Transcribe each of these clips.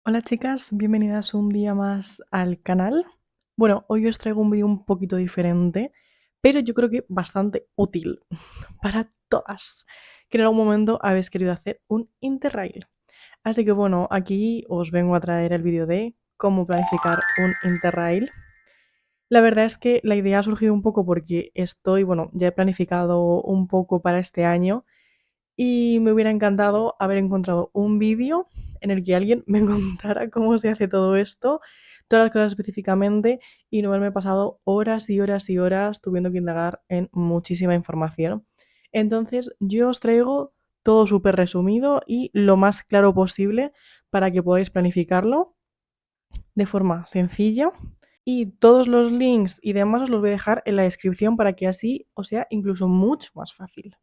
Hola chicas, bienvenidas un día más al canal. Bueno, hoy os traigo un vídeo un poquito diferente, pero yo creo que bastante útil para todas, que en algún momento habéis querido hacer un Interrail. Así que bueno, aquí os vengo a traer el vídeo de cómo planificar un Interrail. La verdad es que la idea ha surgido un poco porque bueno, ya he planificado un poco para este año y me hubiera encantado haber encontrado un vídeo en el que alguien me contara cómo se hace todo esto, todas las cosas específicamente, y no haberme pasado horas y horas y horas tuviendo que indagar en muchísima información. Entonces, yo os traigo todo súper resumido y lo más claro posible para que podáis planificarlo de forma sencilla. Y todos los links y demás os los voy a dejar en la descripción para que así os sea incluso mucho más fácil.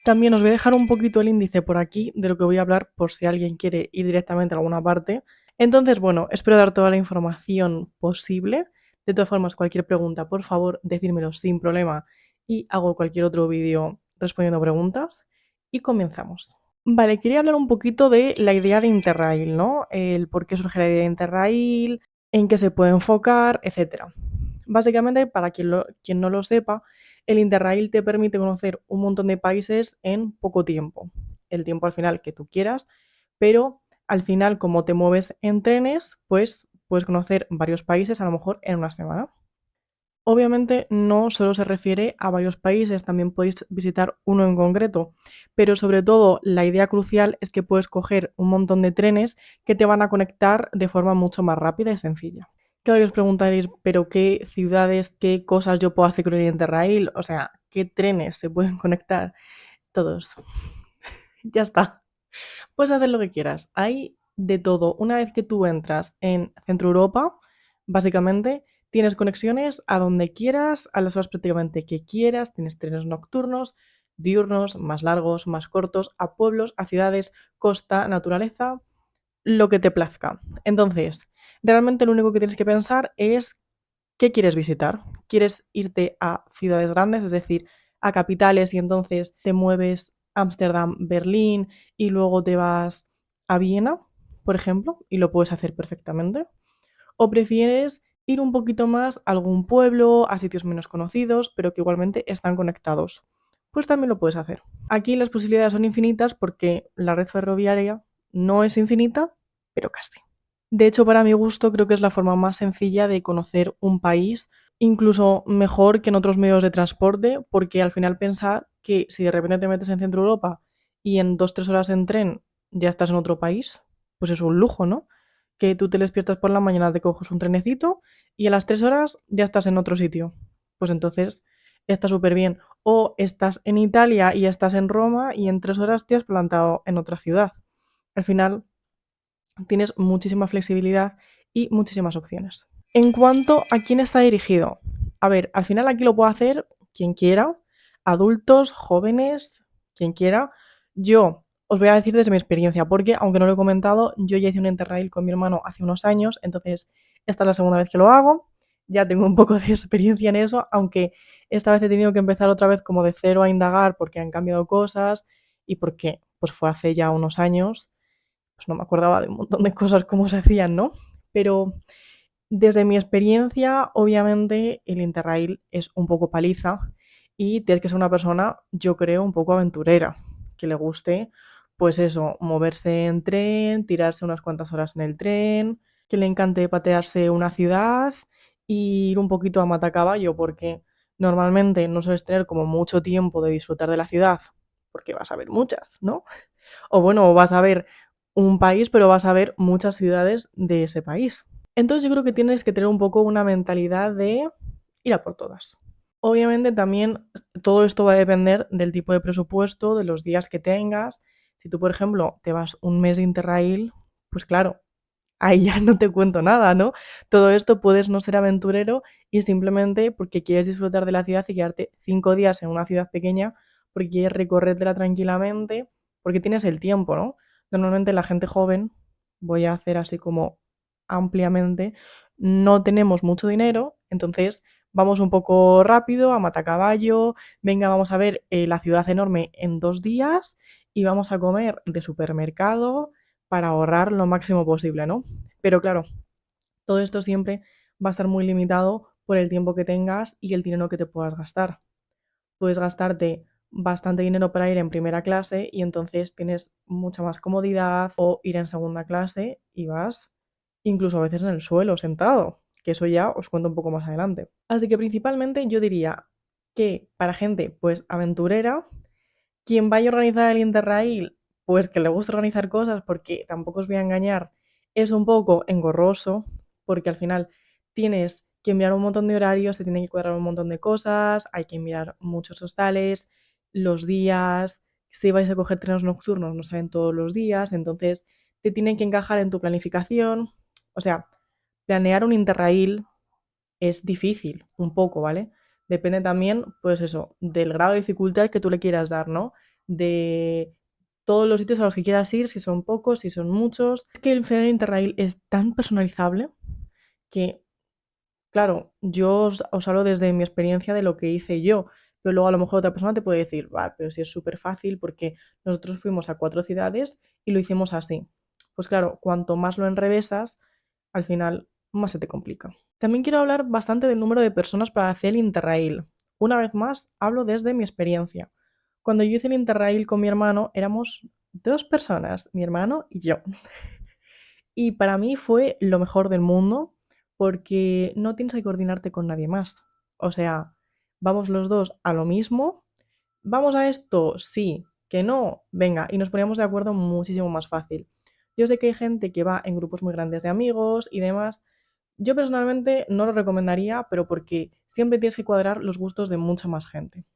También os voy a dejar un poquito el índice por aquí de lo que voy a hablar por si alguien quiere ir directamente a alguna parte. Entonces, bueno, espero dar toda la información posible. De todas formas, cualquier pregunta, por favor, decírmelo sin problema y hago cualquier otro vídeo respondiendo preguntas. Y comenzamos. Vale, quería hablar un poquito de la idea de Interrail, ¿no? El por qué surge la idea de Interrail, en qué se puede enfocar, etcétera. Básicamente, para quien no lo sepa, el Interrail te permite conocer un montón de países en poco tiempo. El tiempo al final que tú quieras, pero al final, como te mueves en trenes, pues puedes conocer varios países a lo mejor en una semana. Obviamente no solo se refiere a varios países, también podéis visitar uno en concreto, pero sobre todo la idea crucial es que puedes coger un montón de trenes que te van a conectar de forma mucho más rápida y sencilla. Claro que os preguntaréis, pero ¿qué ciudades, qué cosas yo puedo hacer con el Interrail? O sea, ¿qué trenes se pueden conectar? Todos. Ya está. Puedes hacer lo que quieras. Hay de todo. Una vez que tú entras en Centro Europa, básicamente tienes conexiones a donde quieras, a las horas prácticamente que quieras. Tienes trenes nocturnos, diurnos, más largos, más cortos, a pueblos, a ciudades, costa, naturaleza, lo que te plazca. Entonces, realmente lo único que tienes que pensar es qué quieres visitar. ¿Quieres irte a ciudades grandes, es decir, a capitales y entonces te mueves a Ámsterdam, Berlín y luego te vas a Viena, por ejemplo, y lo puedes hacer perfectamente? ¿O prefieres ir un poquito más a algún pueblo, a sitios menos conocidos, pero que igualmente están conectados? Pues también lo puedes hacer. Aquí las posibilidades son infinitas porque la red ferroviaria no es infinita, pero casi. De hecho, para mi gusto, creo que es la forma más sencilla de conocer un país, incluso mejor que en otros medios de transporte, porque al final pensar que si de repente te metes en Centro Europa y en 2 3 horas en tren ya estás en otro país, pues es un lujo, ¿no? Que tú te despiertas por la mañana, te coges un trenecito y a las 3 horas ya estás en otro sitio. Pues entonces está súper bien. O estás en Italia y estás en Roma y en 3 horas te has plantado en otra ciudad. Al final tienes muchísima flexibilidad y muchísimas opciones. En cuanto a quién está dirigido, a ver, al final aquí lo puede hacer quien quiera, adultos, jóvenes, quien quiera. Yo os voy a decir desde mi experiencia, porque aunque no lo he comentado, yo ya hice un Interrail con mi hermano hace unos años, entonces esta es la segunda vez que lo hago, ya tengo un poco de experiencia en eso, aunque esta vez he tenido que empezar otra vez como de cero a indagar porque han cambiado cosas y porque pues fue hace ya unos años, pues no me acordaba de un montón de cosas cómo se hacían, ¿no? Pero desde mi experiencia, obviamente el Interrail es un poco paliza y tienes que ser una persona, yo creo, un poco aventurera, que le guste, pues eso, moverse en tren, tirarse unas cuantas horas en el tren, que le encante patearse una ciudad y ir un poquito a matacaballo, porque normalmente no sueles tener como mucho tiempo de disfrutar de la ciudad, porque vas a ver muchas, ¿no? O bueno, vas a ver un país, pero vas a ver muchas ciudades de ese país. Entonces yo creo que tienes que tener un poco una mentalidad de ir a por todas. Obviamente también todo esto va a depender del tipo de presupuesto, de los días que tengas. Si tú, por ejemplo, te vas un mes de Interrail, pues claro, ahí ya no te cuento nada, ¿no? Todo esto puedes no ser aventurero y simplemente porque quieres disfrutar de la ciudad y quedarte 5 días en una ciudad pequeña porque quieres recorrértela tranquilamente, porque tienes el tiempo, ¿no? Normalmente la gente joven, voy a hacer así como ampliamente, no tenemos mucho dinero, entonces vamos un poco rápido, a matacaballo, venga, vamos a ver la ciudad enorme en 2 días y vamos a comer de supermercado, para ahorrar lo máximo posible, ¿no? Pero claro, todo esto siempre va a estar muy limitado por el tiempo que tengas y el dinero que te puedas gastar. Puedes gastarte bastante dinero para ir en primera clase y entonces tienes mucha más comodidad, o ir en segunda clase y vas incluso a veces en el suelo sentado, que eso ya os cuento un poco más adelante. Así que principalmente yo diría que para gente pues aventurera, quien vaya a organizar el Interrail, pues que le gusta organizar cosas, porque tampoco os voy a engañar, es un poco engorroso, porque al final tienes que mirar un montón de horarios, te tienen que cuadrar un montón de cosas, hay que mirar muchos hostales, los días, si vais a coger trenes nocturnos no salen todos los días, entonces te tienen que encajar en tu planificación. O sea, planear un Interrail es difícil, un poco, ¿vale? Depende también, pues eso, del grado de dificultad que tú le quieras dar, ¿no? De todos los sitios a los que quieras ir, si son pocos, si son muchos. Es que el final Interrail es tan personalizable que, claro, yo os hablo desde mi experiencia de lo que hice yo, pero luego a lo mejor otra persona te puede decir, va, pero si es súper fácil porque nosotros fuimos a 4 ciudades y lo hicimos así. Pues claro, cuanto más lo enrevesas, al final más se te complica. También quiero hablar bastante del número de personas para hacer el Interrail. Una vez más, hablo desde mi experiencia. Cuando yo hice el Interrail con mi hermano, éramos 2 personas, mi hermano y yo. Y para mí fue lo mejor del mundo porque no tienes que coordinarte con nadie más. O sea, vamos los dos a lo mismo. ¿Vamos a esto? Sí. ¿Que no? Venga, y nos poníamos de acuerdo muchísimo más fácil. Yo sé que hay gente que va en grupos muy grandes de amigos y demás. Yo personalmente no lo recomendaría, pero porque siempre tienes que cuadrar los gustos de mucha más gente.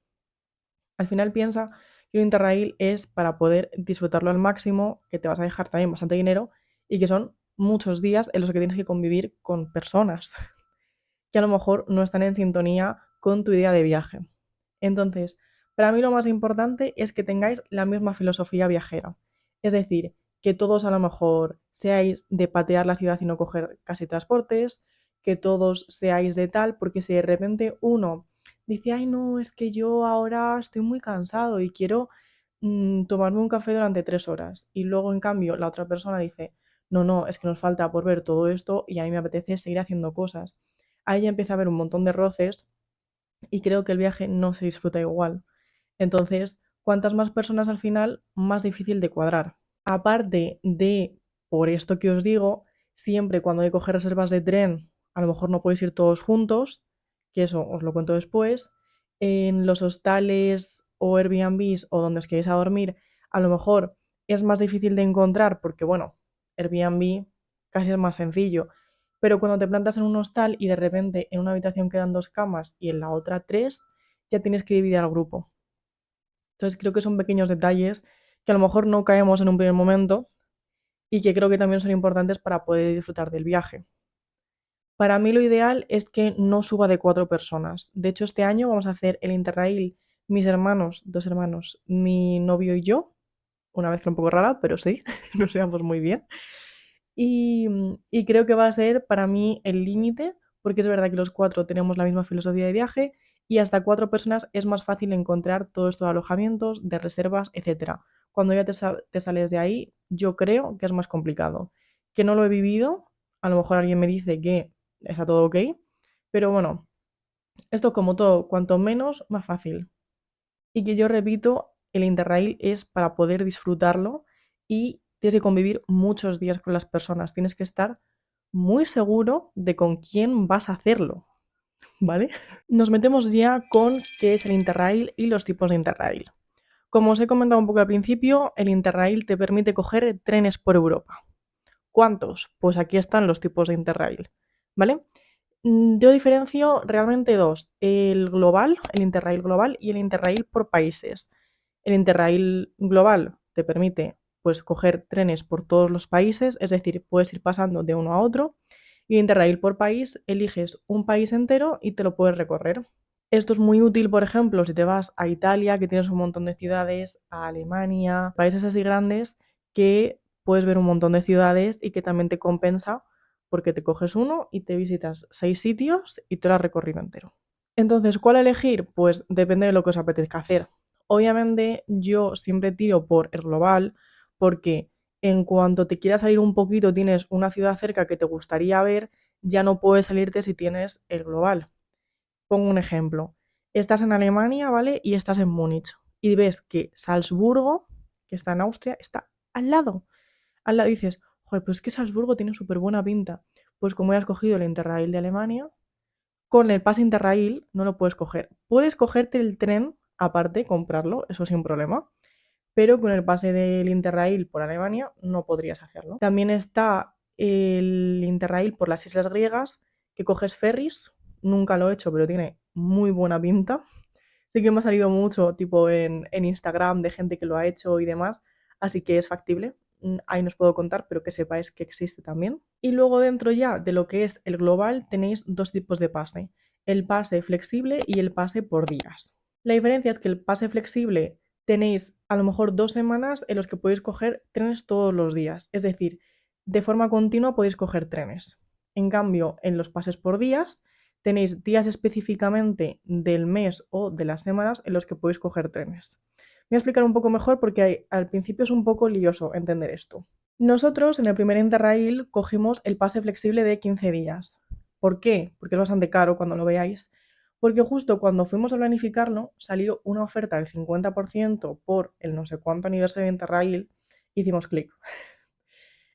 Al final piensa que un Interrail es para poder disfrutarlo al máximo, que te vas a dejar también bastante dinero y que son muchos días en los que tienes que convivir con personas que a lo mejor no están en sintonía con tu idea de viaje. Entonces, para mí lo más importante es que tengáis la misma filosofía viajera. Es decir, que todos a lo mejor seáis de patear la ciudad y no coger casi transportes, que todos seáis de tal, porque si de repente uno dice, ay no, es que yo ahora estoy muy cansado y quiero tomarme un café durante 3 horas, y luego en cambio la otra persona dice, no, no, es que nos falta por ver todo esto y a mí me apetece seguir haciendo cosas. Ahí ya empieza a haber un montón de roces y creo que el viaje no se disfruta igual. Entonces, cuantas más personas al final, más difícil de cuadrar. Aparte de, por esto que os digo, siempre cuando hay que coger reservas de tren, a lo mejor no podéis ir todos juntos, que eso os lo cuento después. En los hostales o Airbnbs o donde os queréis a dormir, a lo mejor es más difícil de encontrar porque, bueno, Airbnb casi es más sencillo. Pero cuando te plantas en un hostal y de repente en una habitación quedan 2 camas y en la otra 3, ya tienes que dividir al grupo. Entonces creo que son pequeños detalles que a lo mejor no caemos en un primer momento y que creo que también son importantes para poder disfrutar del viaje. Para mí lo ideal es que no suba de 4 personas. De hecho, este año vamos a hacer el Interrail, mis hermanos, 2 hermanos, mi novio y yo. Una mezcla un poco rara, pero sí, nos llevamos muy bien. Y creo que va a ser para mí el límite, porque es verdad que los 4 tenemos la misma filosofía de viaje y hasta 4 personas es más fácil encontrar todo esto de alojamientos, de reservas, etcétera. Cuando ya te sales de ahí, yo creo que es más complicado. Que no lo he vivido, a lo mejor alguien me dice que está todo ok, pero bueno, esto como todo, cuanto menos, más fácil. Y que yo repito, el Interrail es para poder disfrutarlo y tienes que convivir muchos días con las personas. Tienes que estar muy seguro de con quién vas a hacerlo, ¿vale? Nos metemos ya con qué es el Interrail y los tipos de Interrail. Como os he comentado un poco al principio, el Interrail te permite coger trenes por Europa. ¿Cuántos? Pues aquí están los tipos de Interrail, ¿vale? Yo diferencio realmente dos, el global, el Interrail global y el Interrail por países. El Interrail global te permite pues coger trenes por todos los países, es decir, puedes ir pasando de uno a otro. Y el Interrail por país, eliges un país entero y te lo puedes recorrer. Esto es muy útil, por ejemplo, si te vas a Italia, que tienes un montón de ciudades, a Alemania, países así grandes, que puedes ver un montón de ciudades y que también te compensa porque te coges uno y te visitas 6 sitios y te lo has recorrido entero. Entonces, ¿cuál elegir? Pues depende de lo que os apetezca hacer. Obviamente yo siempre tiro por el global porque en cuanto te quieras salir un poquito, tienes una ciudad cerca que te gustaría ver, ya no puedes salirte si tienes el global. Pongo un ejemplo. Estás en Alemania, ¿vale? Y estás en Múnich. Y ves que Salzburgo, que está en Austria, está al lado. Al lado dices, joder, pues es que Salzburgo tiene súper buena pinta. Pues como ya has cogido el Interrail de Alemania, con el pase Interrail no lo puedes coger. Puedes cogerte el tren aparte, comprarlo, eso sin problema, pero con el pase del Interrail por Alemania no podrías hacerlo. También está el Interrail por las islas griegas, que coges ferries, nunca lo he hecho, pero tiene muy buena pinta. Sí que me ha salido mucho tipo en Instagram de gente que lo ha hecho y demás, así que es factible. Ahí no os puedo contar, pero que sepáis que existe también. Y luego dentro ya de lo que es el global tenéis dos tipos de pase, el pase flexible y el pase por días. La diferencia es que el pase flexible tenéis a lo mejor 2 semanas en los que podéis coger trenes todos los días, es decir, de forma continua podéis coger trenes. En cambio, en los pases por días tenéis días específicamente del mes o de las semanas en los que podéis coger trenes. Voy a explicar un poco mejor porque al principio es un poco lioso entender esto. Nosotros en el primer Interrail cogimos el pase flexible de 15 días. ¿Por qué? Porque es bastante caro cuando lo veáis. Porque justo cuando fuimos a planificarlo salió una oferta del 50% por el no sé cuánto aniversario de Interrail. Hicimos clic.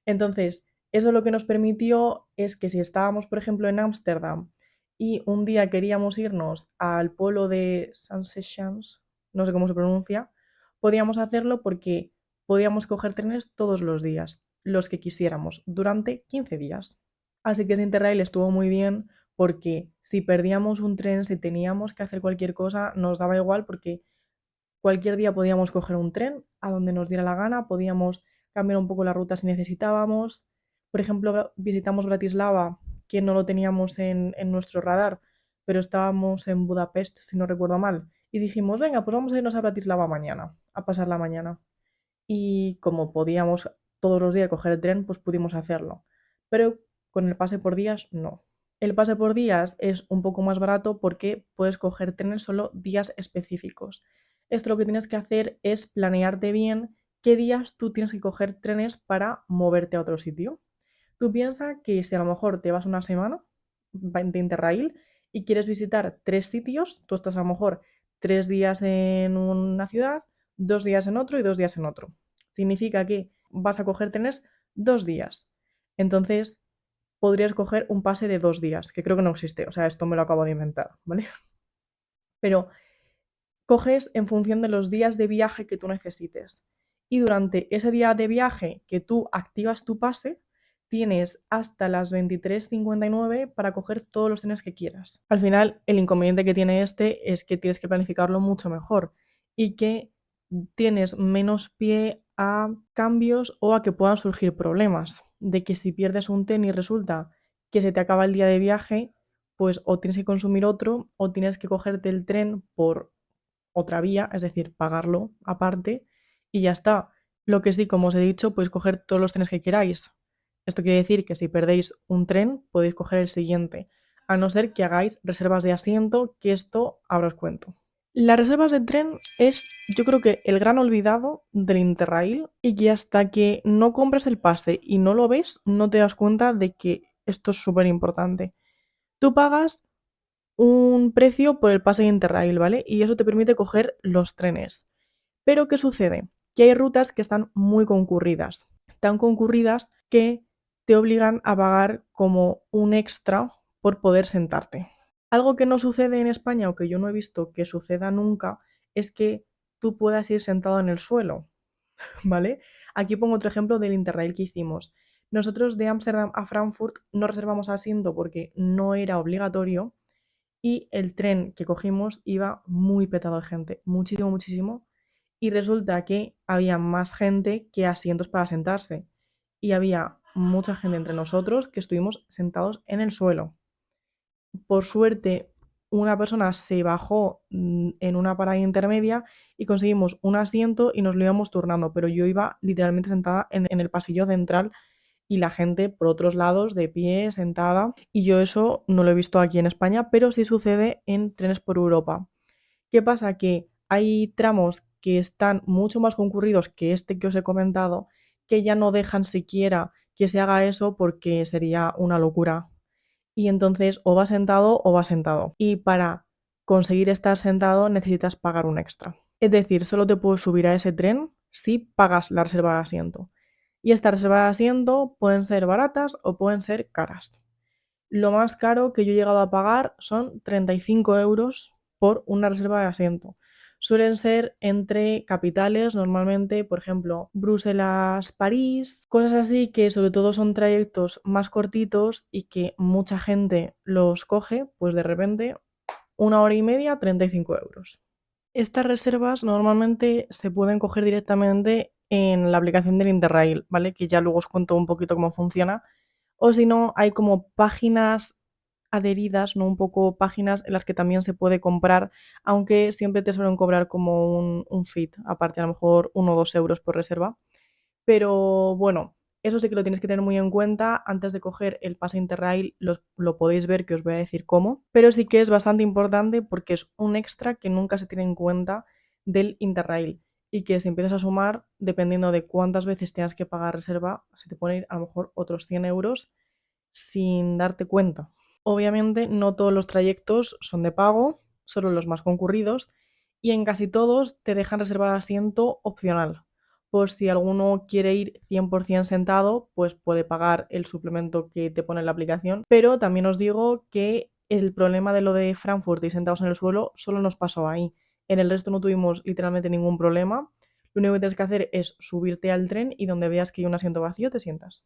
Entonces, eso lo que nos permitió es que si estábamos, por ejemplo, en Ámsterdam y un día queríamos irnos al pueblo de San Sechans, no sé cómo se pronuncia, podíamos hacerlo porque podíamos coger trenes todos los días, los que quisiéramos, durante 15 días. Así que ese Interrail estuvo muy bien porque si perdíamos un tren, si teníamos que hacer cualquier cosa, nos daba igual porque cualquier día podíamos coger un tren a donde nos diera la gana, podíamos cambiar un poco la ruta si necesitábamos. Por ejemplo, visitamos Bratislava, que no lo teníamos en nuestro radar, pero estábamos en Budapest, si no recuerdo mal, y dijimos, venga, pues vamos a irnos a Bratislava mañana, a pasar la mañana. Y como podíamos todos los días coger el tren, pues pudimos hacerlo. Pero con el pase por días, no. El pase por días es un poco más barato porque puedes coger trenes solo días específicos. Esto lo que tienes que hacer es planearte bien qué días tú tienes que coger trenes para moverte a otro sitio. Tú piensas que si a lo mejor te vas una semana de Interrail y quieres visitar 3 sitios, tú estás a lo mejor 3 días en una ciudad, 2 días en otro y 2 días en otro. Significa que vas a coger trenes 2 días. Entonces, podrías coger un pase de 2 días, que creo que no existe. O sea, esto me lo acabo de inventar, ¿vale? Pero coges en función de los días de viaje que tú necesites. Y durante ese día de viaje que tú activas tu pase, tienes hasta las 23:59 para coger todos los trenes que quieras. Al final, el inconveniente que tiene este es que tienes que planificarlo mucho mejor y que tienes menos pie a cambios o a que puedan surgir problemas. De que si pierdes un tren y resulta que se te acaba el día de viaje, pues o tienes que consumir otro o tienes que cogerte el tren por otra vía, es decir, pagarlo aparte y ya está. Lo que sí, como os he dicho, podéis coger todos los trenes que queráis. Esto quiere decir que si perdéis un tren, podéis coger el siguiente, a no ser que hagáis reservas de asiento, que esto ahora os cuento. Las reservas de tren es, yo creo que el gran olvidado del Interrail y que hasta que no compras el pase y no lo ves, no te das cuenta de que esto es súper importante. Tú pagas un precio por el pase de Interrail, ¿vale? Y eso te permite coger los trenes. Pero ¿qué sucede? Que hay rutas que están muy concurridas, tan concurridas que te obligan a pagar como un extra por poder sentarte. Algo que no sucede en España o que yo no he visto que suceda nunca es que tú puedas ir sentado en el suelo, ¿vale? Aquí pongo otro ejemplo del Interrail que hicimos. Nosotros de Ámsterdam a Frankfurt no reservamos asiento porque no era obligatorio y el tren que cogimos iba muy petado de gente, muchísimo, muchísimo. Y resulta que había más gente que asientos para sentarse. Y había mucha gente entre nosotros que estuvimos sentados en el suelo. Por suerte, una persona se bajó en una parada intermedia y conseguimos un asiento y nos lo íbamos turnando, pero yo iba literalmente sentada en el pasillo central y la gente por otros lados de pie, sentada. Y yo eso no lo he visto aquí en España, pero sí sucede en trenes por Europa. ¿Qué pasa? Que hay tramos que están mucho más concurridos que este que os he comentado, que ya no dejan siquiera que se haga eso porque sería una locura. Y entonces o vas sentado o vas sentado. Y para conseguir estar sentado necesitas pagar un extra. Es decir, solo te puedes subir a ese tren si pagas la reserva de asiento. Y estas reservas de asiento pueden ser baratas o pueden ser caras. Lo más caro que yo he llegado a pagar son 35 euros por una reserva de asiento. Suelen ser entre capitales, normalmente, por ejemplo, Bruselas, París, cosas así que sobre todo son trayectos más cortitos y que mucha gente los coge, pues de repente, 1 hora y media, 35 euros. Estas reservas normalmente se pueden coger directamente en la aplicación del Interrail, ¿vale? Que ya luego os cuento un poquito cómo funciona. O si no, hay como páginas adheridas, ¿no? Un poco páginas en las que también se puede comprar, aunque siempre te suelen cobrar como un feed, aparte a lo mejor 1 o 2 euros por reserva. Pero bueno, eso sí que lo tienes que tener muy en cuenta. Antes de coger el pase Interrail lo podéis ver, que os voy a decir cómo. Pero sí que es bastante importante porque es un extra que nunca se tiene en cuenta del Interrail. Y que si empiezas a sumar, dependiendo de cuántas veces tengas que pagar reserva, se te pone a lo mejor otros 100 euros sin darte cuenta. Obviamente no todos los trayectos son de pago, solo los más concurridos, y en casi todos te dejan reservar asiento opcional. Por si alguno quiere ir 100% sentado, pues puede pagar el suplemento que te pone en la aplicación. Pero también os digo que el problema de lo de Frankfurt y sentados en el suelo solo nos pasó ahí. En el resto no tuvimos literalmente ningún problema. Lo único que tienes que hacer es subirte al tren y donde veas que hay un asiento vacío te sientas.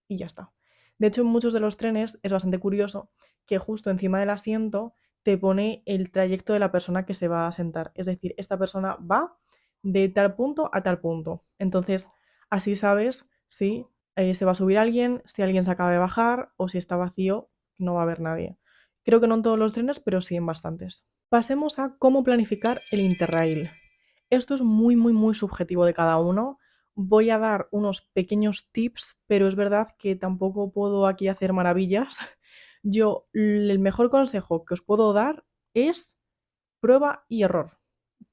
Y ya está. De hecho, en muchos de los trenes es bastante curioso que justo encima del asiento te pone el trayecto de la persona que se va a sentar. Es decir, esta persona va de tal punto a tal punto. Entonces, así sabes si se va a subir alguien, si alguien se acaba de bajar o si está vacío, no va a haber nadie. Creo que no en todos los trenes, pero sí en bastantes. Pasemos a cómo planificar el Interrail. Esto es muy, muy, muy subjetivo de cada uno. Voy a dar unos pequeños tips, pero es verdad que tampoco puedo aquí hacer maravillas. Yo, el mejor consejo que os puedo dar es prueba y error,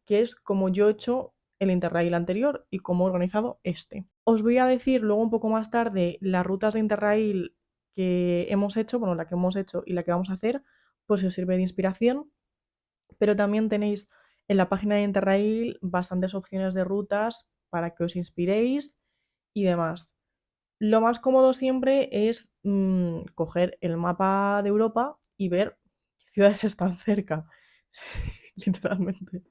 que es como yo he hecho el Interrail anterior y cómo he organizado este. Os voy a decir luego un poco más tarde las rutas de Interrail que hemos hecho, bueno, la que hemos hecho y la que vamos a hacer, pues si os sirve de inspiración, pero también tenéis en la página de Interrail bastantes opciones de rutas para que os inspiréis y demás. Lo más cómodo siempre es coger el mapa de Europa y ver qué ciudades están cerca, literalmente,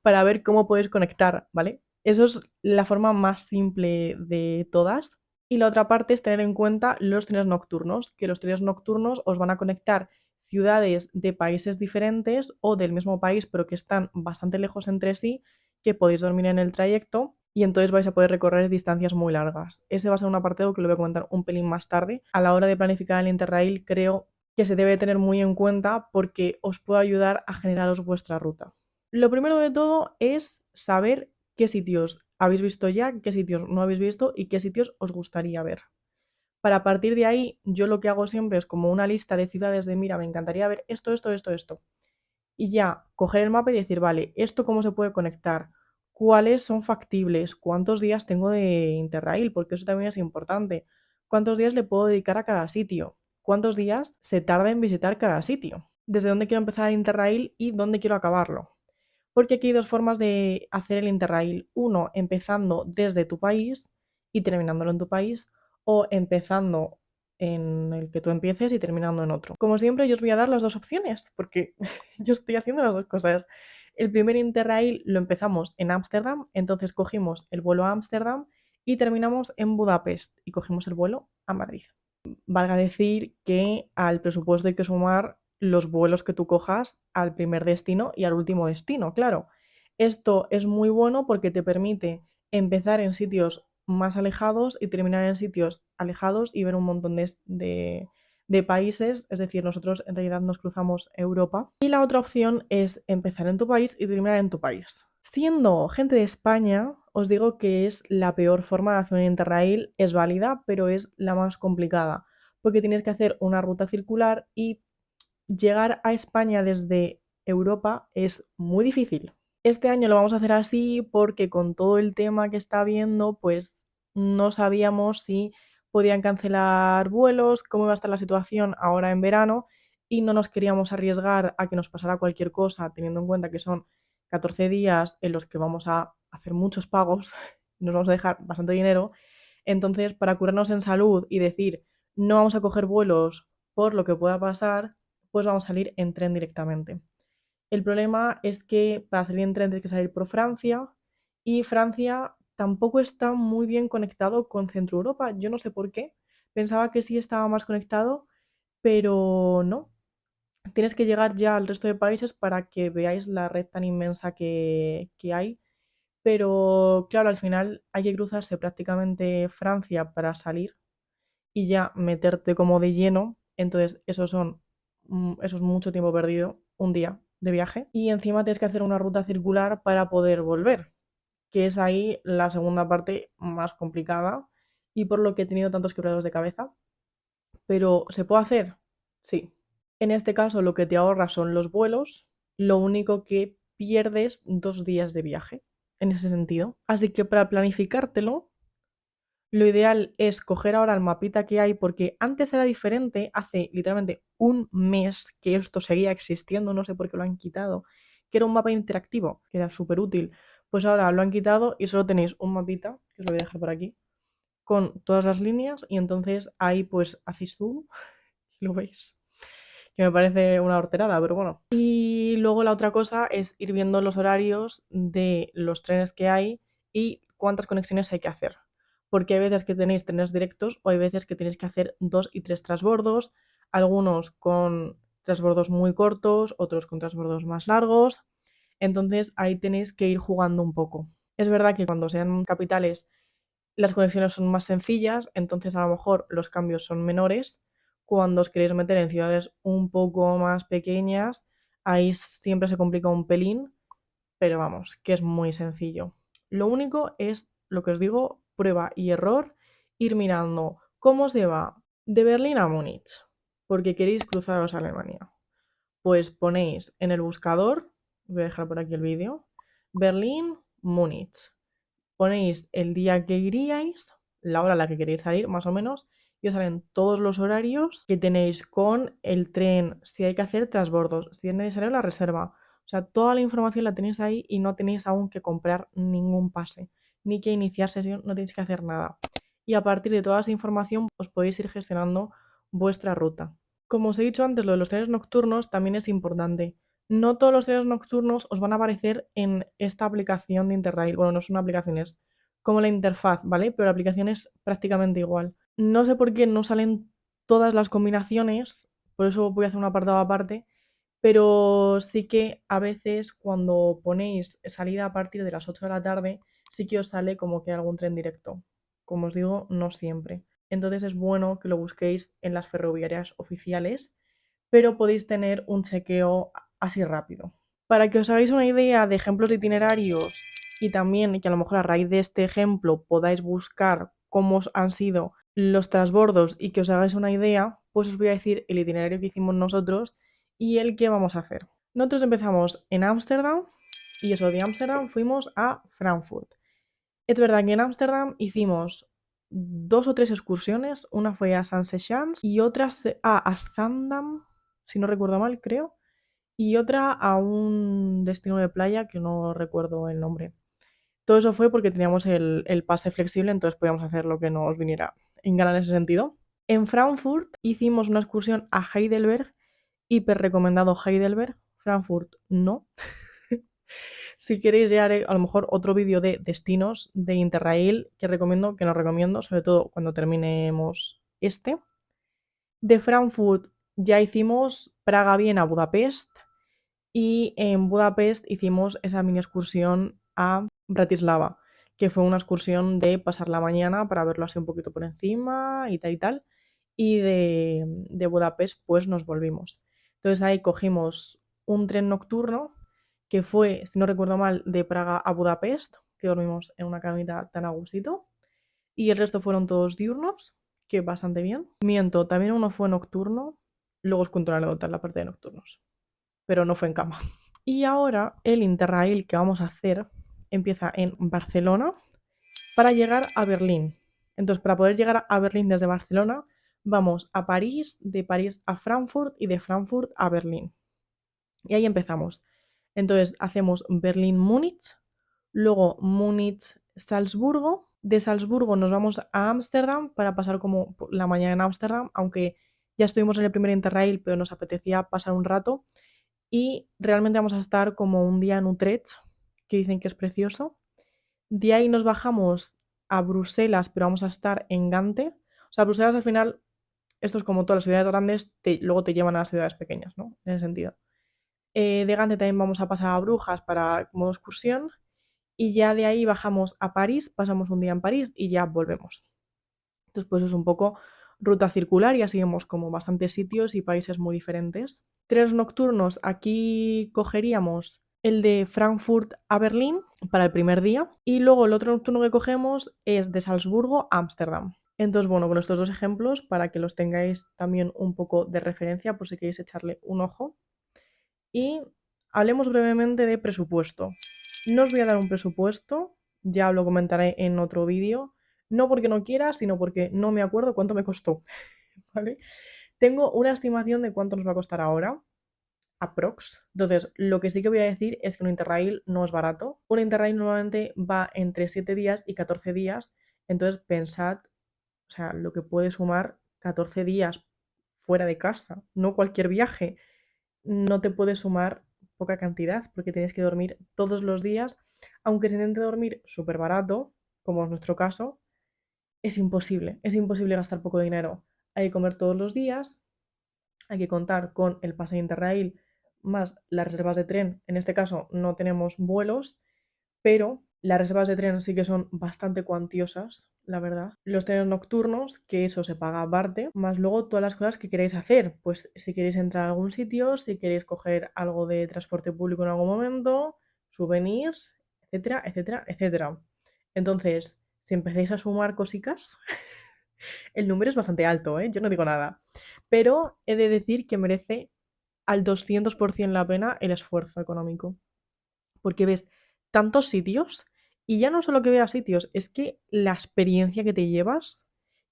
para ver cómo podéis conectar, ¿vale? Eso es la forma más simple de todas. Y la otra parte es tener en cuenta los trenes nocturnos, que los trenes nocturnos os van a conectar ciudades de países diferentes o del mismo país, pero que están bastante lejos entre sí, que podéis dormir en el trayecto y entonces vais a poder recorrer distancias muy largas. Ese va a ser un apartado que lo voy a comentar un pelín más tarde. A la hora de planificar el Interrail creo que se debe tener muy en cuenta porque os puede ayudar a generaros vuestra ruta. Lo primero de todo es saber qué sitios habéis visto ya, qué sitios no habéis visto y qué sitios os gustaría ver. Para partir de ahí, yo lo que hago siempre es como una lista de ciudades de, mira, me encantaría ver esto, esto, esto, esto. Y ya coger el mapa y decir, vale, ¿esto cómo se puede conectar? ¿Cuáles son factibles? ¿Cuántos días tengo de Interrail? Porque eso también es importante. ¿Cuántos días le puedo dedicar a cada sitio? ¿Cuántos días se tarda en visitar cada sitio? ¿Desde dónde quiero empezar el Interrail y dónde quiero acabarlo? Porque aquí hay dos formas de hacer el Interrail. Uno, empezando desde tu país y terminándolo en tu país, o empezando en el que tú empieces y terminando en otro. Como siempre, yo os voy a dar las dos opciones, porque yo estoy haciendo las dos cosas. El primer Interrail lo empezamos en Ámsterdam, entonces cogimos el vuelo a Ámsterdam y terminamos en Budapest y cogimos el vuelo a Madrid. Valga decir que al presupuesto hay que sumar los vuelos que tú cojas al primer destino y al último destino, claro. Esto es muy bueno porque te permite empezar en sitios más alejados y terminar en sitios alejados y ver un montón de países, es decir, nosotros en realidad nos cruzamos Europa. Y la otra opción es empezar en tu país y terminar en tu país. Siendo gente de España, os digo que es la peor forma de hacer un Interrail, es válida, pero es la más complicada, porque tienes que hacer una ruta circular y llegar a España desde Europa es muy difícil. Este año lo vamos a hacer así porque con todo el tema que está habiendo, pues no sabíamos si podían cancelar vuelos, cómo iba a estar la situación ahora en verano y no nos queríamos arriesgar a que nos pasara cualquier cosa, teniendo en cuenta que son 14 días en los que vamos a hacer muchos pagos, nos vamos a dejar bastante dinero. Entonces, para curarnos en salud y decir, no vamos a coger vuelos por lo que pueda pasar, pues vamos a salir en tren directamente. El problema es que para salir en tren tienes que salir por Francia y Francia tampoco está muy bien conectado con Centro Europa. Yo no sé por qué. Pensaba que sí estaba más conectado, pero no. Tienes que llegar ya al resto de países para que veáis la red tan inmensa que hay. Pero claro, al final hay que cruzarse prácticamente Francia para salir y ya meterte como de lleno. Entonces, eso es mucho tiempo perdido, un día de viaje. Y encima tienes que hacer una ruta circular para poder volver, que es ahí la segunda parte más complicada y por lo que he tenido tantos quebraderos de cabeza. Pero ¿se puede hacer? Sí. En este caso lo que te ahorra son los vuelos, lo único que pierdes 2 días de viaje en ese sentido. Así que para planificártelo, lo ideal es coger ahora el mapita que hay, porque antes era diferente, hace literalmente un mes que esto seguía existiendo, no sé por qué lo han quitado, que era un mapa interactivo, que era súper útil. Pues ahora lo han quitado y solo tenéis un mapita, que os lo voy a dejar por aquí, con todas las líneas y entonces ahí pues hacéis zoom y lo veis. Que me parece una horterada, pero bueno. Y luego la otra cosa es ir viendo los horarios de los trenes que hay y cuántas conexiones hay que hacer. Porque hay veces que tenéis trenes directos o hay veces que tenéis que hacer 2 y 3 transbordos, algunos con transbordos muy cortos, otros con transbordos más largos. Entonces ahí tenéis que ir jugando un poco. Es verdad que cuando sean capitales las conexiones son más sencillas, entonces a lo mejor los cambios son menores. Cuando os queréis meter en ciudades un poco más pequeñas, ahí siempre se complica un pelín, pero vamos, que es muy sencillo. Lo único es lo que os digo, prueba y error, ir mirando cómo se va de Berlín a Múnich, porque queréis cruzaros a Alemania. Pues ponéis en el buscador, voy a dejar por aquí el vídeo, Berlín, Múnich. Ponéis el día que iríais, la hora a la que queréis salir, más o menos, y os salen todos los horarios que tenéis con el tren, si hay que hacer transbordos, si es necesario la reserva. O sea, toda la información la tenéis ahí y no tenéis aún que comprar ningún pase, ni que iniciar sesión, no tenéis que hacer nada. Y a partir de toda esa información os podéis ir gestionando vuestra ruta. Como os he dicho antes, lo de los trenes nocturnos también es importante. No todos los trenes nocturnos os van a aparecer en esta aplicación de Interrail. Bueno, no son aplicaciones, como la interfaz, ¿vale? Pero la aplicación es prácticamente igual. No sé por qué no salen todas las combinaciones, por eso voy a hacer un apartado aparte, pero sí que a veces cuando ponéis salida a partir de las 8 de la tarde, sí que os sale como que hay algún tren directo. Como os digo, no siempre. Entonces es bueno que lo busquéis en las ferroviarias oficiales, pero podéis tener un chequeo así rápido. Para que os hagáis una idea de ejemplos de itinerarios y también que a lo mejor a raíz de este ejemplo podáis buscar cómo han sido los transbordos y que os hagáis una idea, pues os voy a decir el itinerario que hicimos nosotros y el que vamos a hacer. Nosotros empezamos en Ámsterdam y eso de Ámsterdam fuimos a Frankfurt. Es verdad que en Ámsterdam hicimos 2 o 3 excursiones, una fue a San Sechans y otra a Zandam, si no recuerdo mal, creo, y otra a un destino de playa que no recuerdo el nombre. Todo eso fue porque teníamos el pase flexible, entonces podíamos hacer lo que nos viniera en gana en ese sentido. En Frankfurt hicimos una excursión a Heidelberg, hiper recomendado Heidelberg, Frankfurt no. Si queréis ya haré a lo mejor otro vídeo de destinos de Interrail que recomiendo, que no recomiendo, sobre todo cuando terminemos este. De Frankfurt ya hicimos Praga-Viena, Budapest y en Budapest hicimos esa mini excursión a Bratislava, que fue una excursión de pasar la mañana para verlo así un poquito por encima y tal y tal. Y de Budapest pues nos volvimos. Entonces ahí cogimos un tren nocturno que fue, si no recuerdo mal, de Praga a Budapest, que dormimos en una camita tan a gustito. Y el resto fueron todos diurnos, que bastante bien. Miento, también uno fue nocturno. Luego os cuento una anécdota en la parte de nocturnos. Pero no fue en cama. Y ahora el Interrail que vamos a hacer empieza en Barcelona para llegar a Berlín. Entonces, para poder llegar a Berlín desde Barcelona, vamos a París, de París a Frankfurt y de Frankfurt a Berlín. Y ahí empezamos. Entonces, hacemos Berlín-Múnich, luego Múnich-Salzburgo. De Salzburgo nos vamos a Ámsterdam para pasar como la mañana en Ámsterdam, aunque ya estuvimos en el primer Interrail, pero nos apetecía pasar un rato. Y realmente vamos a estar como un día en Utrecht, que dicen que es precioso. De ahí nos bajamos a Bruselas, pero vamos a estar en Gante. O sea, Bruselas al final, esto es como todas las ciudades grandes, luego te llevan a las ciudades pequeñas, ¿no? En ese sentido. De Gante también vamos a pasar a Brujas para como excursión. Y ya de ahí bajamos a París, pasamos un día en París y ya volvemos. Entonces, pues es un poco ruta circular y así vemos como bastantes sitios y países muy diferentes. Trenes nocturnos, aquí cogeríamos el de Frankfurt a Berlín para el primer día y luego el otro nocturno que cogemos es de Salzburgo a Ámsterdam. Entonces, bueno, con estos dos ejemplos, para que los tengáis también un poco de referencia, por si queréis echarle un ojo. Y hablemos brevemente de presupuesto. No os voy a dar un presupuesto, ya lo comentaré en otro vídeo, no porque no quiera, sino porque no me acuerdo cuánto me costó, ¿vale? Tengo una estimación de cuánto nos va a costar ahora, aprox. Entonces, lo que sí que voy a decir es que un Interrail no es barato. Un Interrail normalmente va entre 7 días y 14 días, entonces pensad, o sea, lo que puede sumar 14 días fuera de casa, no cualquier viaje no te puede sumar poca cantidad porque tienes que dormir todos los días, aunque se intente dormir súper barato, como es nuestro caso, es imposible gastar poco dinero. Hay que comer todos los días, hay que contar con el pase de Interrail más las reservas de tren. En este caso no tenemos vuelos, pero las reservas de tren sí que son bastante cuantiosas, la verdad. Los trenes nocturnos, que eso se paga aparte, más luego todas las cosas que queréis hacer. Pues si queréis entrar a algún sitio, si queréis coger algo de transporte público en algún momento, souvenirs, etcétera, etcétera, etcétera. Entonces, si empezáis a sumar cositas, el número es bastante alto, ¿eh? Yo no digo nada. Pero he de decir que merece al 200% la pena el esfuerzo económico porque ves tantos sitios y ya no solo que veas sitios, es que la experiencia que te llevas,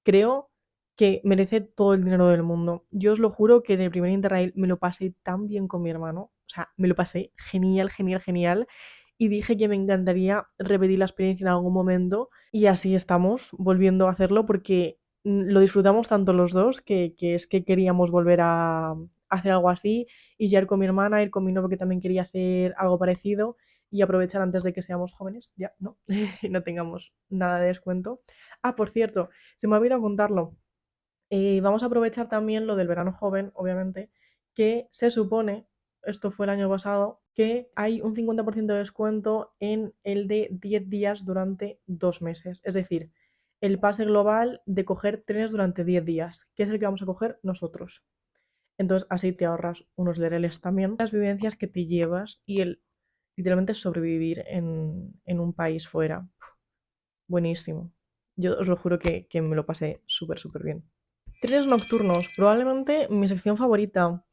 creo que merece todo el dinero del mundo. Yo os lo juro que en el primer Interrail me lo pasé tan bien con mi hermano, o sea, me lo pasé genial, genial, genial. Y dije que me encantaría repetir la experiencia en algún momento y así estamos volviendo a hacerlo porque lo disfrutamos tanto los dos que es que queríamos volver a hacer algo así y ya ir con mi hermana, ir con mi novio que también quería hacer algo parecido y aprovechar antes de que seamos jóvenes, ya, ¿no? No tengamos nada de descuento. Ah, por cierto, se me ha olvidado contarlo. Vamos a aprovechar también lo del verano joven, obviamente, que se supone, esto fue el año pasado, que hay un 50% de descuento en el de 10 días durante 2 meses. Es decir, el pase global de coger trenes durante 10 días, que es el que vamos a coger nosotros. Entonces así te ahorras unos lereles también, las vivencias que te llevas y el literalmente sobrevivir en un país fuera. Buenísimo. Yo os lo juro que me lo pasé súper, súper bien. Trenes nocturnos, probablemente mi sección favorita.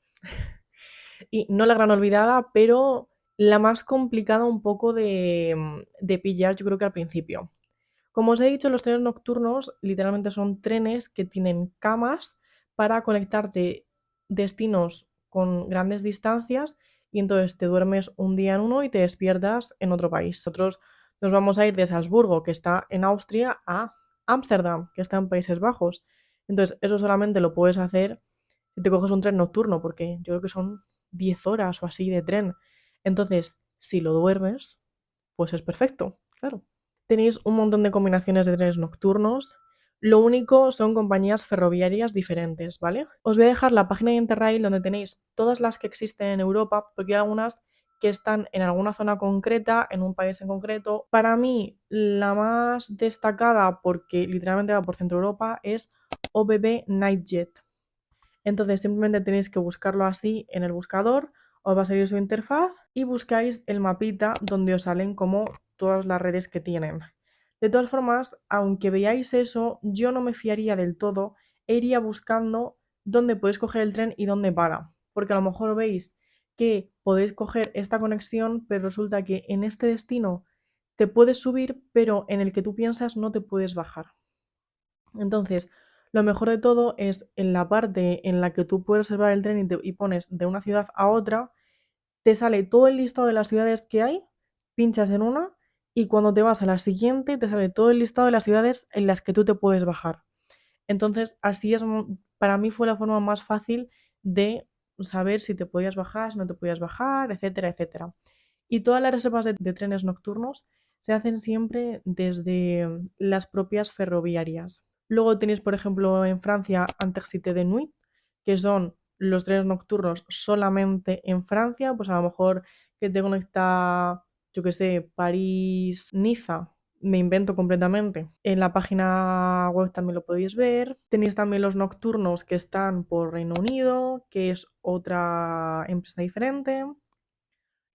Y no la gran olvidada, pero la más complicada un poco de pillar, yo creo que al principio. Como os he dicho, los trenes nocturnos literalmente son trenes que tienen camas para conectarte destinos con grandes distancias y entonces te duermes un día en uno y te despiertas en otro país. Nosotros nos vamos a ir de Salzburgo, que está en Austria, a Ámsterdam, que está en Países Bajos. Entonces, eso solamente lo puedes hacer si te coges un tren nocturno, porque yo creo que son 10 horas o así de tren. Entonces, si lo duermes, pues es perfecto, claro. Tenéis un montón de combinaciones de trenes nocturnos. Lo único son compañías ferroviarias diferentes, ¿vale? Os voy a dejar la página de Interrail donde tenéis todas las que existen en Europa, porque hay algunas que están en alguna zona concreta, en un país en concreto. Para mí, la más destacada, porque literalmente va por Centro Europa, es OBB Nightjet. Entonces simplemente tenéis que buscarlo así en el buscador, os va a salir su interfaz y buscáis el mapita donde os salen como todas las redes que tienen. De todas formas, aunque veáis eso, yo no me fiaría del todo e iría buscando dónde podéis coger el tren y dónde para. Porque a lo mejor veis que podéis coger esta conexión, pero resulta que en este destino te puedes subir, pero en el que tú piensas no te puedes bajar. Entonces, lo mejor de todo es en la parte en la que tú puedes reservar el tren y pones de una ciudad a otra, te sale todo el listado de las ciudades que hay, pinchas en una y cuando te vas a la siguiente te sale todo el listado de las ciudades en las que tú te puedes bajar. Entonces, así es, para mí fue la forma más fácil de saber si te podías bajar, si no te podías bajar, etcétera, etcétera. Y todas las reservas de trenes nocturnos se hacen siempre desde las propias ferroviarias. Luego tenéis, por ejemplo, en Francia, Intercité de Nuit, que son los trenes nocturnos solamente en Francia, pues a lo mejor que te conecta, yo qué sé, París-Niza, me invento completamente. En la página web también lo podéis ver. Tenéis también los nocturnos que están por Reino Unido, que es otra empresa diferente.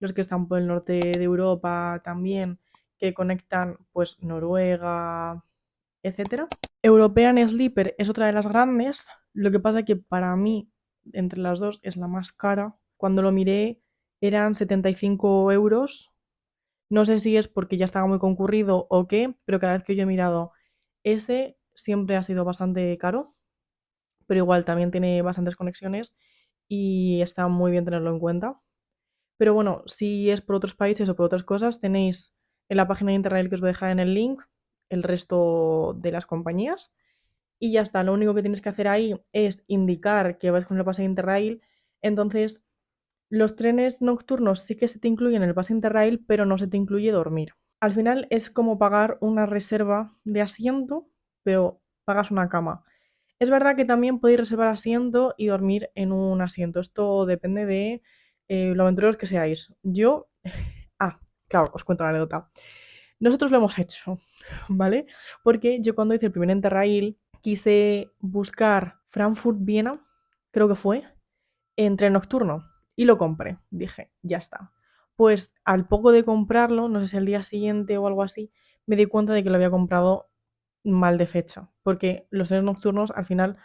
Los que están por el norte de Europa también, que conectan pues Noruega, etcétera. European Sleeper es otra de las grandes. Lo que pasa es que para mí, entre las dos, es la más cara. Cuando lo miré, eran 75 euros. No sé si es porque ya estaba muy concurrido o qué, pero cada vez que yo he mirado, ese siempre ha sido bastante caro, pero igual también tiene bastantes conexiones y está muy bien tenerlo en cuenta. Pero bueno, si es por otros países o por otras cosas, tenéis en la página de Interrail que os voy a dejar en el link el resto de las compañías. Y ya está, lo único que tienes que hacer ahí es indicar que vas con el pase de Interrail. Entonces, los trenes nocturnos sí que se te incluyen en el pase Interrail, pero no se te incluye dormir. Al final es como pagar una reserva de asiento, pero pagas una cama. Es verdad que también podéis reservar asiento y dormir en un asiento. Esto depende de lo aventureros que seáis. Yo, claro, os cuento la anécdota. Nosotros lo hemos hecho, ¿vale? Porque yo cuando hice el primer Interrail quise buscar Frankfurt-Viena, creo que fue, en tren nocturno y lo compré. Dije, ya está. Pues al poco de comprarlo, no sé si al día siguiente o algo así, me di cuenta de que lo había comprado mal de fecha, porque los trenes nocturnos al final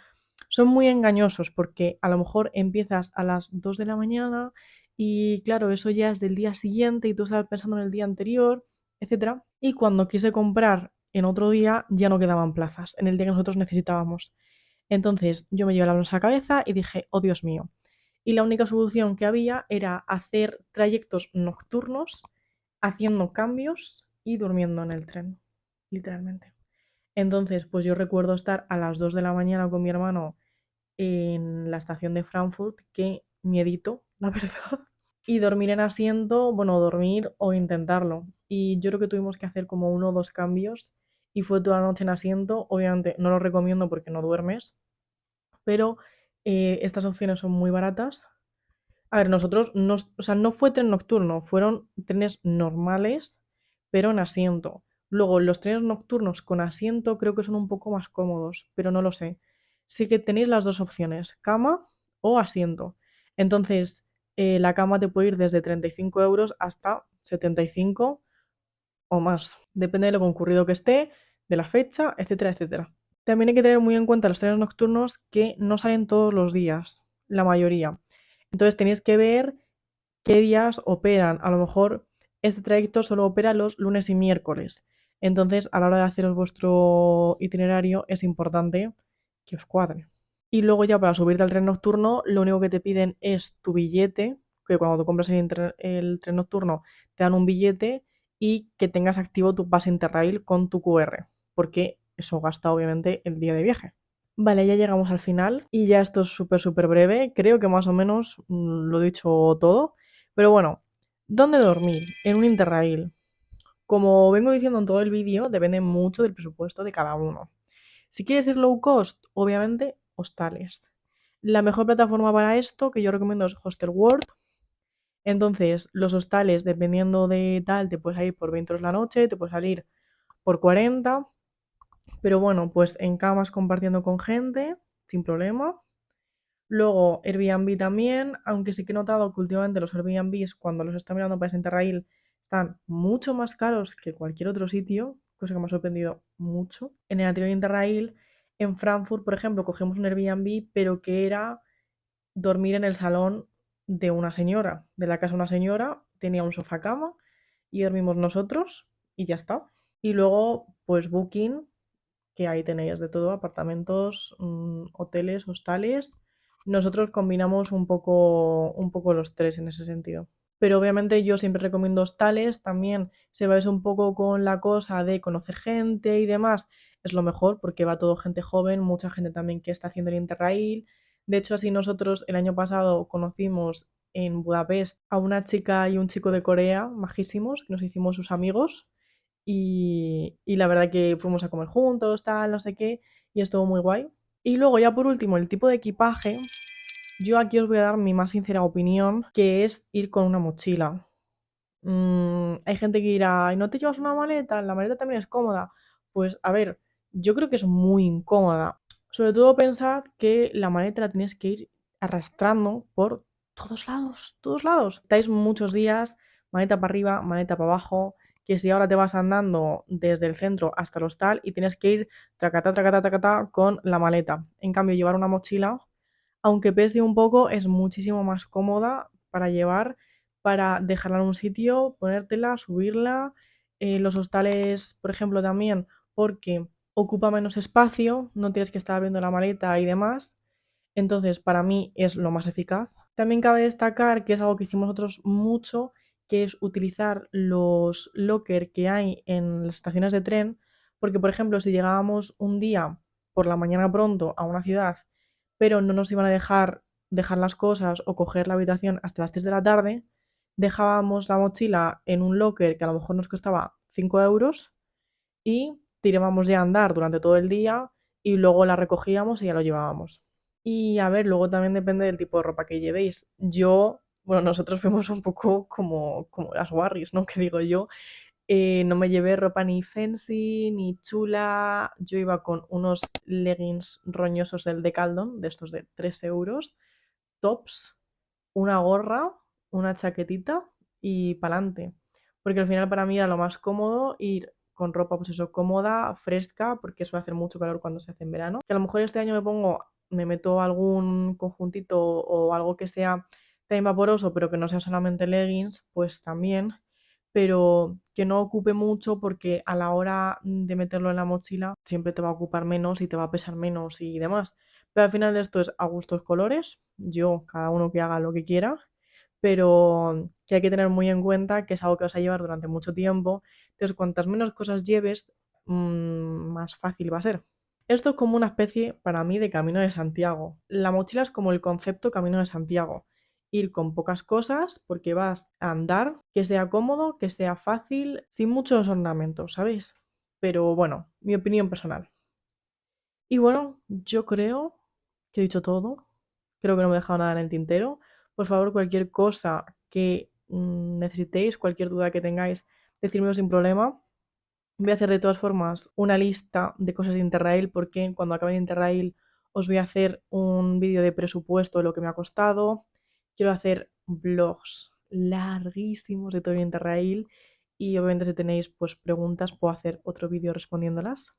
son muy engañosos porque a lo mejor empiezas a las 2 de la mañana y claro, eso ya es del día siguiente y tú estás pensando en el día anterior, etcétera. Y cuando quise comprar en otro día ya no quedaban plazas, en el día que nosotros necesitábamos. Entonces yo me llevé la mano a la cabeza y dije, oh Dios mío. Y la única solución que había era hacer trayectos nocturnos, haciendo cambios y durmiendo en el tren, literalmente. Entonces, pues yo recuerdo estar a las 2 de la mañana con mi hermano en la estación de Frankfurt, que miedito, la verdad. Y dormir en asiento, bueno, dormir o intentarlo. Y yo creo que tuvimos que hacer como uno o dos cambios y fue toda la noche en asiento. Obviamente no lo recomiendo porque no duermes, pero estas opciones son muy baratas. A ver, nosotros, o sea, no fue tren nocturno, fueron trenes normales, pero en asiento. Luego, los trenes nocturnos con asiento creo que son un poco más cómodos, pero no lo sé. Sí que tenéis las dos opciones, cama o asiento. Entonces, la cama te puede ir desde 35 euros hasta 75 o más. Depende de lo concurrido que esté, de la fecha, etcétera, etcétera. También hay que tener muy en cuenta los trenes nocturnos que no salen todos los días, la mayoría. Entonces tenéis que ver qué días operan. A lo mejor este trayecto solo opera los lunes y miércoles. Entonces, a la hora de haceros vuestro itinerario, es importante que os cuadre. Y luego ya para subirte al tren nocturno, lo único que te piden es tu billete, que cuando tú compras el tren nocturno te dan un billete y que tengas activo tu pase Interrail con tu QR, porque eso gasta obviamente el día de viaje. Vale, ya llegamos al final y ya esto es súper, súper breve. Creo que más o menos lo he dicho todo. Pero bueno, ¿dónde dormir? En un Interrail. Como vengo diciendo en todo el vídeo, depende mucho del presupuesto de cada uno. Si quieres ir low cost, obviamente, hostales. La mejor plataforma para esto que yo recomiendo es Hostelworld. Entonces, los hostales, dependiendo de tal, te puedes salir por 20 euros la noche, te puedes salir por 40. Pero bueno, pues en camas compartiendo con gente, sin problema. Luego, Airbnb también, aunque sí que he notado que últimamente los Airbnbs, cuando los está mirando para ese Interrail, están mucho más caros que cualquier otro sitio, cosa que me ha sorprendido mucho. En el anterior Interrail, en Frankfurt, por ejemplo, cogemos un Airbnb, pero que era dormir en el salón de una señora, de la casa de una señora, tenía un sofá cama y dormimos nosotros y ya está. Y luego, pues Booking, que ahí tenéis de todo, apartamentos, hoteles, hostales. Nosotros combinamos un poco los tres en ese sentido. Pero obviamente yo siempre recomiendo hostales, también se vais un poco con la cosa de conocer gente y demás, es lo mejor porque va todo gente joven, mucha gente también que está haciendo el Interrail. De hecho, así nosotros el año pasado conocimos en Budapest a una chica y un chico de Corea, majísimos, que nos hicimos sus amigos y la verdad que fuimos a comer juntos, tal, no sé qué, y estuvo muy guay. Y luego ya por último, el tipo de equipaje. Yo aquí os voy a dar mi más sincera opinión, que es ir con una mochila. Hay gente que dirá, ¿y no te llevas una maleta? La maleta también es cómoda. Pues a ver, yo creo que es muy incómoda. Sobre todo pensad que la maleta la tienes que ir arrastrando por todos lados, todos lados. Estáis muchos días, maleta para arriba, maleta para abajo, que si ahora te vas andando desde el centro hasta el hostal y tienes que ir tracatá, tracatá, tracatá con la maleta. En cambio, llevar una mochila aunque pese un poco, es muchísimo más cómoda para llevar, para dejarla en un sitio, ponértela, subirla. Los hostales, por ejemplo, también porque ocupa menos espacio, no tienes que estar abriendo la maleta y demás. Entonces, para mí es lo más eficaz. También cabe destacar que es algo que hicimos nosotros mucho, que es utilizar los locker que hay en las estaciones de tren, porque, por ejemplo, si llegábamos un día por la mañana pronto a una ciudad pero no nos iban a dejar las cosas o coger la habitación hasta las 3 de la tarde, dejábamos la mochila en un locker que a lo mejor nos costaba 5 euros y tirábamos ya a andar durante todo el día y luego la recogíamos y ya lo llevábamos. Y a ver, luego también depende del tipo de ropa que llevéis. Yo, bueno, nosotros fuimos un poco como las Warris, ¿no? Que digo yo, no me llevé ropa ni fancy, ni chula. Yo iba con unos leggings roñosos del Decathlon, de estos de 3 euros, tops, una gorra, una chaquetita y pa'lante. Porque al final para mí era lo más cómodo ir con ropa, pues eso, cómoda, fresca, porque suele hacer mucho calor cuando se hace en verano. Que a lo mejor este año me meto algún conjuntito o algo que sea también vaporoso, pero que no sea solamente leggings, pues también. Pero que no ocupe mucho porque a la hora de meterlo en la mochila siempre te va a ocupar menos y te va a pesar menos y demás. Pero al final de esto es a gustos colores, yo, cada uno que haga lo que quiera, pero que hay que tener muy en cuenta que es algo que vas a llevar durante mucho tiempo. Entonces, cuantas menos cosas lleves, más fácil va a ser. Esto es como una especie, para mí, de camino de Santiago. La mochila es como el concepto camino de Santiago. Ir con pocas cosas porque vas a andar, que sea cómodo, que sea fácil, sin muchos ornamentos, ¿sabéis? Pero bueno, mi opinión personal. Y bueno, yo creo que he dicho todo. Creo que no me he dejado nada en el tintero. Por favor, cualquier cosa que necesitéis, cualquier duda que tengáis, decírmelo sin problema. Voy a hacer de todas formas una lista de cosas de Interrail porque cuando acabe Interrail os voy a hacer un vídeo de presupuesto de lo que me ha costado. Quiero hacer vlogs larguísimos de todo el Interrail y obviamente si tenéis pues preguntas puedo hacer otro vídeo respondiéndolas.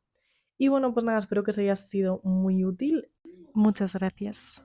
Y bueno, pues nada, espero que os haya sido muy útil. Muchas gracias.